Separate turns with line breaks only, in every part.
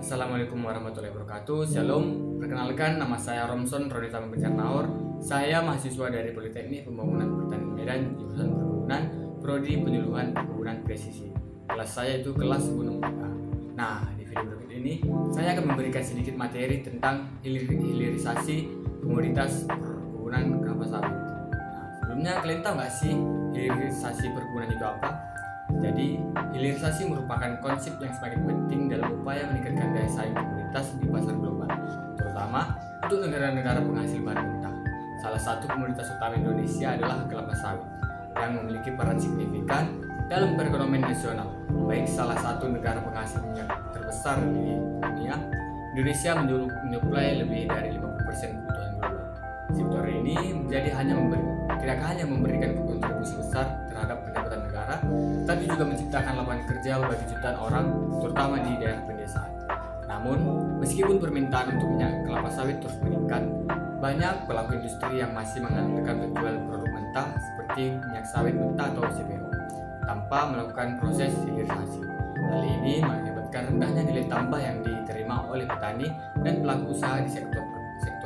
Assalamualaikum warahmatullahi wabarakatuh. Shalom, perkenalkan nama saya Romson Roditama Pencernaur. Saya mahasiswa dari Politeknik Pembangunan Pertanian Medan, jurusan Perkebunan, Prodi Penyuluhan Perkebunan Presisi. Kelas saya itu kelas Gunung Kita. Nah, di video berikut ini saya akan memberikan sedikit materi tentang hilirisasi komoditas perkebunan kelapa sawit. Nah, sebelumnya kalian tahu nggak sih hilirisasi perkebunan itu apa? Jadi, hilirisasi merupakan konsep yang semakin penting dalam upaya meningkatkan daya saing komoditas di pasar global, terutama untuk negara-negara penghasil bahan mentah. Salah satu komoditas utama Indonesia adalah kelapa sawit, yang memiliki peran signifikan dalam perekonomian nasional. Baik salah satu negara penghasil minyak terbesar di dunia, Indonesia menyuplai lebih dari 50% kebutuhan global. Sektor ini tidak hanya memberikan kontribusi besar terhadap pendapatan negara, tapi juga menciptakan lapangan kerja bagi jutaan orang, terutama di daerah pedesaan. Namun, meskipun permintaan untuk minyak kelapa sawit terus meningkat, banyak pelaku industri yang masih mengandalkan penjual produk mentah seperti minyak sawit mentah atau CPO, tanpa melakukan proses hilirisasi. Hal ini mengakibatkan rendahnya nilai tambah yang diterima oleh petani dan pelaku usaha di sektor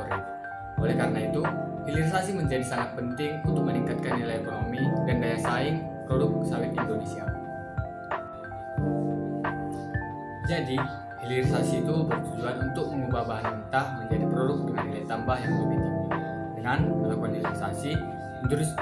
itu. Oleh karena itu, hilirisasi menjadi sangat penting untuk meningkatkan nilai ekonomi dan daya saing produk sawit Indonesia. Jadi, hilirisasi itu bertujuan untuk mengubah bahan mentah menjadi produk dengan nilai tambah yang lebih tinggi. Dengan melakukan hilirisasi,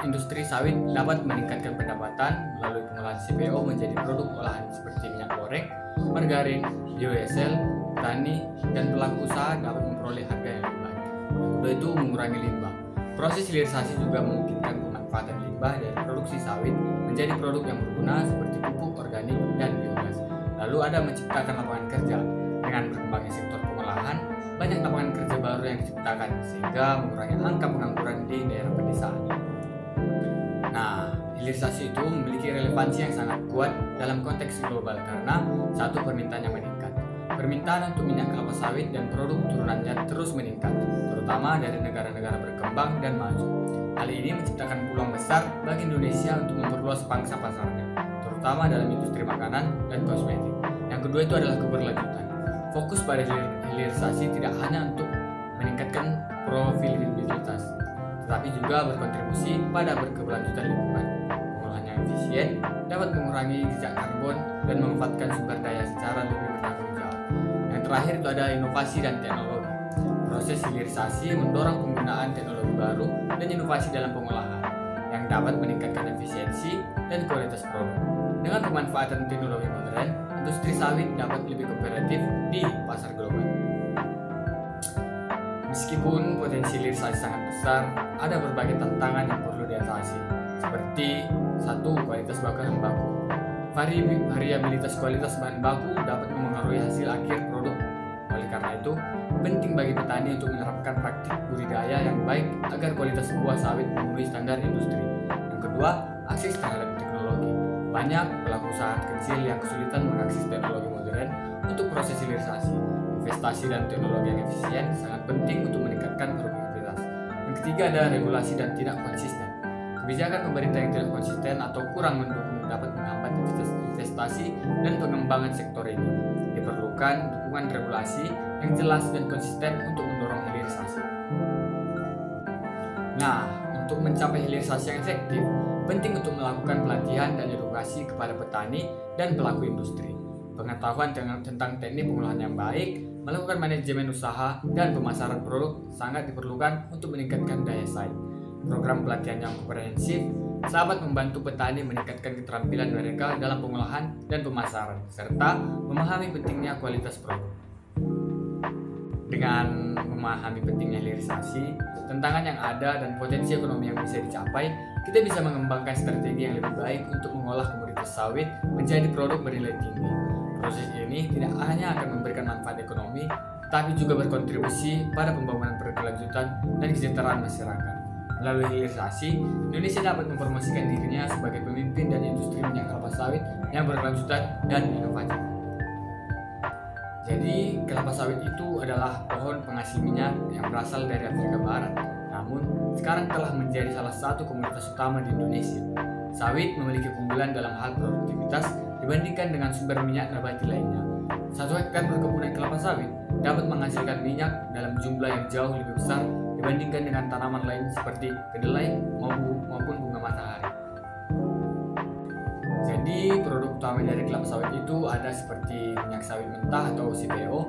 industri sawit dapat meningkatkan pendapatan melalui pengolahan CPO menjadi produk olahan seperti minyak goreng, margarin, biodiesel. Petani dan pelaku usaha dapat memperoleh harga yang lebih baik. Yang kedua itu mengurangi limbah. Proses hilirisasi juga memungkinkan pemanfaatan limbah dari produksi sawit menjadi produk yang berguna seperti pupuk organik dan biogas. Lalu ada menciptakan lapangan kerja. Dengan berkembangnya sektor pengolahan, banyak lapangan kerja baru yang diciptakan sehingga mengurangi angka pengangguran di daerah pedesaan. Nah, hilirisasi itu memiliki relevansi yang sangat kuat dalam konteks global karena satu, permintaan yang meningkat. Permintaan untuk minyak kelapa sawit dan produk turunannya terus meningkat, terutama dari negara-negara berkembang dan maju. Hal ini menciptakan peluang besar bagi Indonesia untuk memperluas pangsa pasarnya, terutama dalam industri makanan dan kosmetik. Yang kedua itu adalah keberlanjutan. Fokus pada hilirisasi tidak hanya untuk meningkatkan profitabilitas, tetapi juga berkontribusi pada berkeberlanjutan lingkungan. Pengolahan yang efisien dapat mengurangi jejak karbon dan memanfaatkan sumber daya secara lebih bertanggung jawab. Yang terakhir itu ada inovasi dan teknologi. Proses hilirisasi mendorong penggunaan teknologi baru dan inovasi dalam pengolahan yang dapat meningkatkan efisiensi dan kualitas produk. Dengan pemanfaatan teknologi modern, industri sawit dapat lebih kompetitif di pasar global. Meskipun potensi hilirisasi sangat besar, ada berbagai tantangan yang perlu diatasi, seperti satu, kualitas bahan baku. Variabilitas kualitas bahan baku dapat mempengaruhi hasil akhir produk. Oleh karena itu, penting bagi petani untuk menerapkan praktik budidaya yang baik agar kualitas buah sawit memenuhi standar industri. Yang kedua, akses terhadap teknologi. Banyak pelaku usaha kecil yang kesulitan mengakses teknologi modern untuk proses hilirisasi. Investasi dan teknologi yang efisien sangat penting untuk meningkatkan produktivitas. Yang ketiga ada regulasi dan tidak konsisten. Kebijakan pemerintah yang tidak konsisten atau kurang mendukung dapat menghambat investasi dan pengembangan sektor ini. Diperlukan dukungan regulasi yang jelas dan konsisten untuk mendorong hilirisasi. Nah, untuk mencapai hilirisasi yang efektif, penting untuk melakukan pelatihan dan edukasi kepada petani dan pelaku industri. Pengetahuan tentang teknik pengolahan yang baik, melakukan manajemen usaha, dan pemasaran produk sangat diperlukan untuk meningkatkan daya saing. Program pelatihan yang komprehensif dapat membantu petani meningkatkan keterampilan mereka dalam pengolahan dan pemasaran, serta memahami pentingnya kualitas produk. Dengan memahami pentingnya hilirisasi, tantangan yang ada, dan potensi ekonomi yang bisa dicapai, kita bisa mengembangkan strategi yang lebih baik untuk mengolah komoditas sawit menjadi produk bernilai tinggi. Proses ini tidak hanya akan memberikan manfaat ekonomi, tapi juga berkontribusi pada pembangunan berkelanjutan dan kesejahteraan masyarakat. Melalui hilirisasi, Indonesia dapat mempromosikan dirinya sebagai pemimpin dan industri minyak kelapa sawit yang berkelanjutan dan inovatif. Jadi, kelapa sawit itu adalah pohon penghasil minyak yang berasal dari Afrika Barat. Namun, sekarang telah menjadi salah satu komoditas utama di Indonesia. Sawit memiliki keunggulan dalam hal produktivitas dibandingkan dengan sumber minyak nabati lainnya. 1 hektar perkebunan kelapa sawit dapat menghasilkan minyak dalam jumlah yang jauh lebih besar dibandingkan dengan tanaman lain seperti kedelai maupun bunga matahari. Jadi produk utama dari kelapa sawit itu ada seperti minyak sawit mentah atau CPO.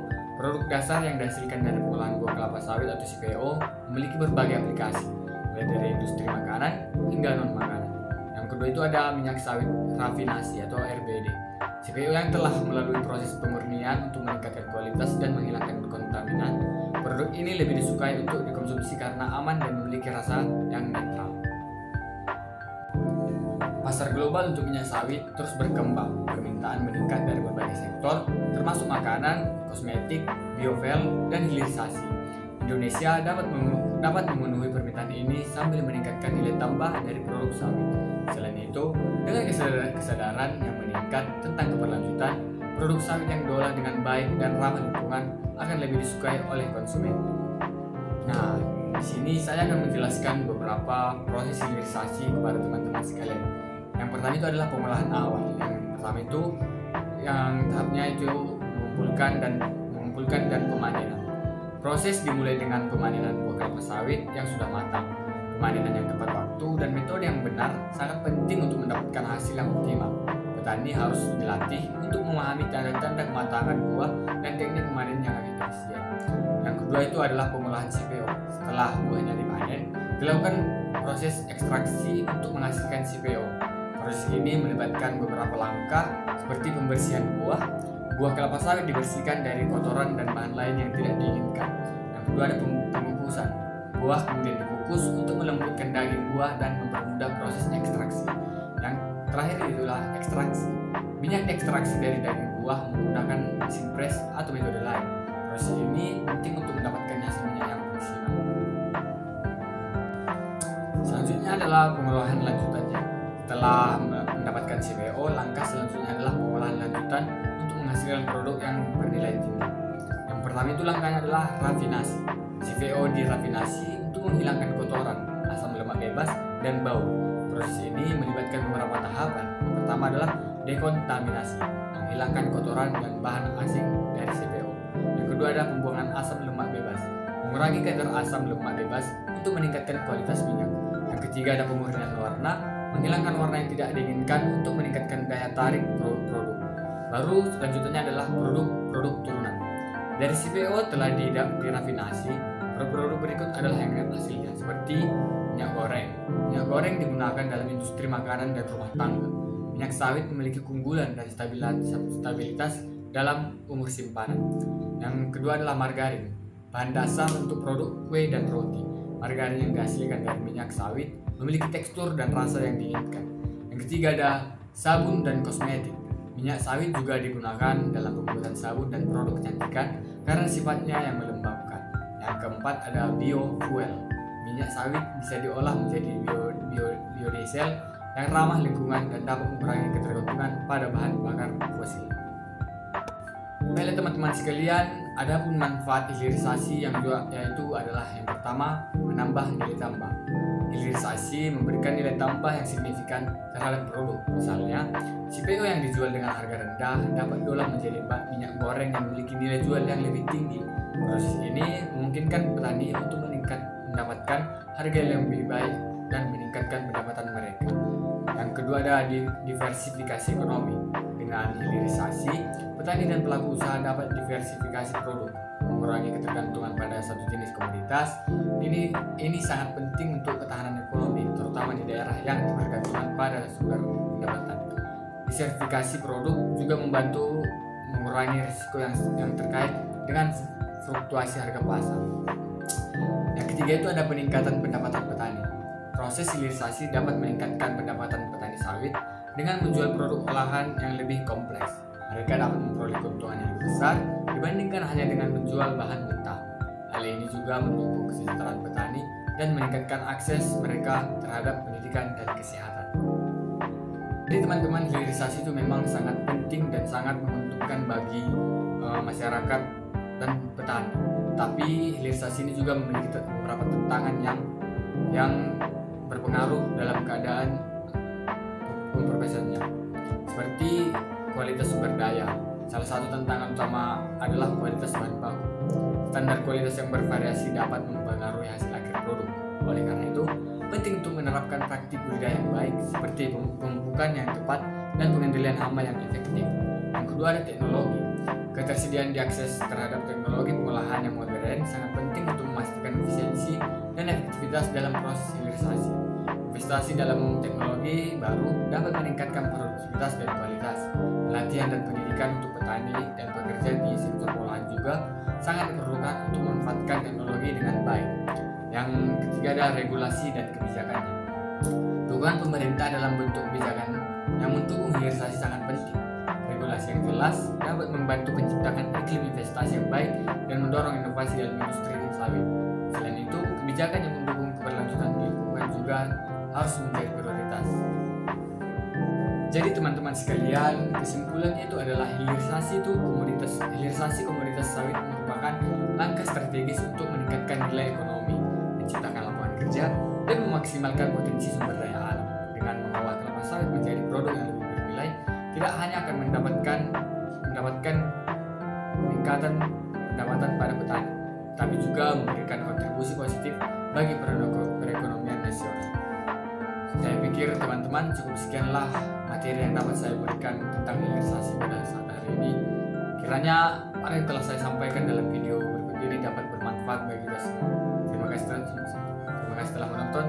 Produk dasar yang dihasilkan dari pengolahan buah kelapa sawit atau CPO memiliki berbagai aplikasi, mulai dari industri makanan hingga non-makanan. Yang kedua itu ada minyak sawit rafinasi atau RBD. CPO yang telah melalui proses pemurnian untuk meningkatkan kualitas dan menghilangkan kontaminan. Produk ini lebih disukai untuk dikonsumsi karena aman dan memiliki rasa yang netral. Pasar global untuk minyak sawit terus berkembang. Permintaan meningkat dari berbagai sektor, termasuk makanan, kosmetik, biofuel, dan hilirisasi. Indonesia dapat memenuhi permintaan ini sambil meningkatkan nilai tambah dari produk sawit. Selain itu, dengan kesadaran yang meningkat tentang keberlanjutan, produk sawit yang diolah dengan baik dan ramah lingkungan akan lebih disukai oleh konsumen. Nah, di sini saya akan menjelaskan beberapa proses hilirisasi kepada teman-teman sekalian. Yang pertama itu adalah pengolahan awal. Yang pertama itu yang tahapnya itu mengumpulkan dan pemanenan. Proses dimulai dengan pemanenan buah kelapa sawit yang sudah matang. Pemanenan yang tepat waktu dan metode yang benar sangat penting untuk mendapatkan hasil yang optimal. Petani harus dilatih untuk memahami tanda-tanda kematangan buah dan teknik memanen yang efisien. Yang kedua itu adalah pengolahan CPO. Setelah buahnya dipanen, dilakukan proses ekstraksi untuk menghasilkan CPO. Proses ini melibatkan beberapa langkah seperti pembersihan buah. Buah kelapa sawit dibersihkan dari kotoran dan bahan lain yang tidak diinginkan. Yang kedua ada pengukusan. Buah kemudian dikukus untuk melembutkan daging buah dan mempermudah proses ekstraksi. Yang terakhir itulah ekstraksi. Minyak ekstraksi dari daging buah menggunakan mesin press atau metode lain. Proses ini penting untuk mendapatkan hasil minyak yang maksimal. Selanjutnya adalah pengolahan lanjutannya. Setelah mendapatkan CPO, langkah selanjutnya adalah pengolahan lanjutan untuk menghasilkan produk yang bernilai tinggi. Yang pertama itu langkahnya adalah rafinasi. CPO dirafinasi untuk menghilangkan kotoran, asam lemak bebas, dan bau. Proses ini melibatkan beberapa tahapan. Yang pertama adalah dekontaminasi, menghilangkan kotoran dan bahan asing dari CPO. Yang kedua adalah pembuangan asam lemak bebas, mengurangi kadar asam lemak bebas untuk meningkatkan kualitas minyak. Yang ketiga ada pemurnian warna, menghilangkan warna yang tidak diinginkan untuk meningkatkan daya tarik produk. Baru selanjutnya adalah produk turunan. Dari CPO telah dirafinasi, produk berikut adalah yang hasilnya seperti minyak goreng. Minyak goreng digunakan dalam industri makanan dan rumah tangga. Minyak sawit memiliki keunggulan dan stabilitas dalam umur simpanan. Yang kedua adalah margarin, bahan dasar untuk produk kue dan roti. Margarin yang dihasilkan dari minyak sawit memiliki tekstur dan rasa yang diinginkan. Yang ketiga ada sabun dan kosmetik. Minyak sawit juga digunakan dalam pembuatan sabun dan produk kecantikan karena sifatnya yang melembabkan. Yang keempat ada biofuel. Minyak sawit bisa diolah menjadi biodiesel yang ramah lingkungan dan dapat mengurangi ketergantungan pada bahan bakar fosil. Baiklah teman-teman sekalian, adapun manfaat hilirisasi yaitu adalah yang pertama, menambah nilai tambah. Hilirisasi memberikan nilai tambah yang signifikan terhadap produk. Misalnya, CPO yang dijual dengan harga rendah dapat diolah menjadi minyak goreng yang memiliki nilai jual yang lebih tinggi. Proses ini memungkinkan petani untuk mendapatkan harga yang lebih baik dan meningkatkan pendapatan mereka. Yang kedua ada diversifikasi ekonomi. Dengan hilirisasi, petani dan pelaku usaha dapat diversifikasi produk, mengurangi ketergantungan pada satu jenis komoditas. Ini sangat penting untuk ketahanan ekonomi, terutama di daerah yang bergantungan pada sumber pendapatan. Diversifikasi produk juga membantu mengurangi risiko yang terkait dengan fluktuasi harga pasar. Yang ketiga itu ada peningkatan pendapatan petani. Proses hilirisasi dapat meningkatkan pendapatan petani sawit dengan menjual produk olahan yang lebih kompleks. Mereka dapat memperoleh keuntungan yang lebih besar dibandingkan hanya dengan menjual bahan mentah. Hal ini juga mendukung kesejahteraan petani dan meningkatkan akses mereka terhadap pendidikan dan kesehatan. Jadi teman-teman, hilirisasi itu memang sangat penting dan sangat menguntungkan bagi masyarakat dan petani. Tapi hilirisasi ini juga memiliki beberapa tantangan yang berpengaruh dalam keadaan pemprosesannya, seperti kualitas sumber daya. Salah satu tantangan utama adalah kualitas bahan baku. Standar kualitas yang bervariasi dapat mempengaruhi hasil akhir produk. Oleh karena itu, penting untuk menerapkan praktik budidaya yang baik seperti pemupukan yang tepat dan pengendalian hama yang efektif. Yang kedua ada teknologi. Ketersediaan diakses terhadap teknologi pengolahan yang modern sangat penting untuk memastikan efisiensi dan efektivitas dalam proses hilirisasi. Investasi dalam teknologi baru dapat meningkatkan produktivitas dan kualitas. Pelatihan dan pendidikan untuk petani dan pekerja di sektor pengolahan juga sangat diperlukan untuk memanfaatkan teknologi dengan baik. Yang ketiga ada regulasi dan kebijakannya. Dukungan pemerintah dalam bentuk kebijakan yang mendukung hilirisasi sangat penting. Regulasi yang jelas dapat membantu menciptakan iklim investasi yang baik dan mendorong inovasi dalam industri sawit. Selain itu, kebijakan yang mendukung keberlanjutan lingkungan juga harus menjadi prioritas. Jadi teman-teman sekalian, kesimpulannya itu adalah hilirisasi komoditas sawit merupakan langkah strategis untuk meningkatkan nilai ekonomi, menciptakan lapangan kerja, dan memaksimalkan potensi sumber daya alam. Dengan mengolah kelapa sawit menjadi produk yang lebih bernilai, tidak hanya akan mendapatkan peningkatan pendapatan pada petani, tapi juga memberikan kontribusi positif bagi perekonomian nasional. Saya pikir teman-teman cukup sekianlah materi yang dapat saya berikan tentang hilirisasi pada saat hari ini. Kiranya apa yang telah saya sampaikan dalam video berikut ini dapat bermanfaat bagi kita semua. Terima kasih telah menonton.